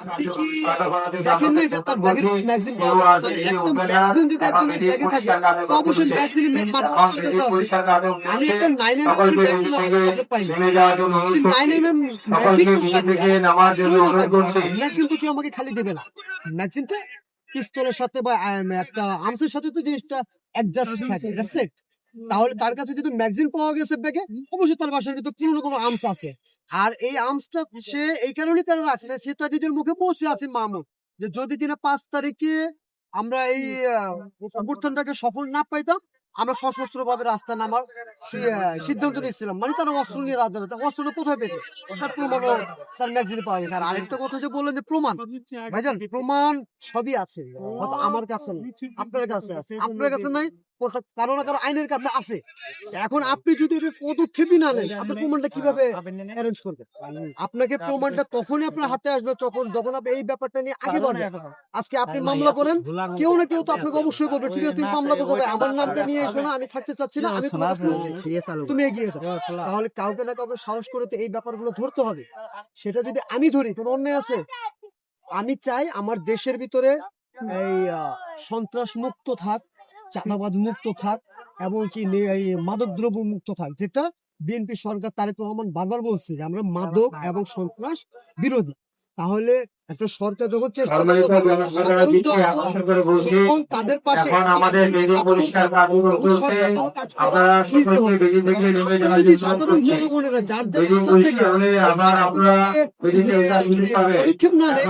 আপনি কি দেখেন নাই যে তার ব্যাগের ম্যাগাজিন পাওয়া গেছে? তো একটা ম্যাগাজিন যদি একজনের ব্যাগে থাকে তো অবশ্যই ম্যাগাজিনের মাত্রা আপনার কাছে আছে। আমি একটা 9mm এর ম্যাগাজিন আমার কাছে পাই না। যদি 9mm মেশিন থাকে অবশ্যই না থাকে ম্যাগাজিন তো কেউ আমাকে খালি দেবে না। ম্যাগাজিনটা পিস্তলের সাথে বা একটা আর্মসের সাথে তো জিনিসটা অ্যাডজাস্ট থাকে, এটা সেট। তাহলে তার কাছে যদি ম্যাগাজিন পাওয়া গেছে ব্যাগে, অবশ্যই তার বাসার ভিতর কোনো না কোনো আর্মস আছে। আর এই আর্মসটা সে এই কারণেই তারা রাখছে, সে তার নিজের মুখে বলছে আছে মামুন যে যদি কিনা 5 তারিখে আমরা এই অভ্যুত্থানটাকে সফল না পাইতাম, আমরা সশস্ত্র ভাবে রাস্তা নামার সিদ্ধান্ত নিয়েছিলাম। মানে তারা অস্ত্র নিয়ে রাজনীতি, অস্ত্রটা কোথায় পেতে? তার প্রমাণও তার ম্যাগজিনে পাওয়া গেছে। আর আরেকটা কথা যে বললেন যে প্রমাণ, ভাইজান প্রমাণ সবই আছে, হয়তো আমার কাছে নেই, আপনার কাছে আছে, আপনার কাছে নাই, কারো না কারো আইনের কাছে আছে। এখন আপনি যদি এটা পদক্ষেপই না নেন, আপনি প্রমাণটা কিভাবে অ্যারেঞ্জ করবেন? আপনাকে প্রমাণটা তখনই আপনার হাতে আসবে যখন আপনি এই ব্যাপারটা নিয়ে আগে বাড়বেন। আজকে আপনি মামলা করেন, কেউ না কেউ তো আপনাকে অবশ্যই বলবে ঠিক আছে তুমি মামলা করবে, আমার নামটা নিয়ে এসো না, আমি থাকতে চাচ্ছি না, আমি তোমাকে প্রুফ দিচ্ছি, তুমি এগিয়ে যাও। তাহলে কাউকে না কাউকে সাহস করে তো এই ব্যাপারগুলো ধরতে হবে। সেটা যদি আমি ধরি কোনো অন্যায় আছে? আমি চাই আমার দেশের ভিতরে এই সন্ত্রাস মুক্ত থাক, চাঁদাবাজ মুক্ত থাক, এমনকি এই মাদকদ্রব্য মুক্ত থাক, যেটা বিএনপি সরকার তারেক রহমান বারবার বলছে যে আমরা মাদক এবং সন্ত্রাস বিরোধী। তাহলে একটা সরকার যখন চেষ্টা তাদের পাশে সাধারণ জনগণেরা যার যার পদক্ষেপ না নেয়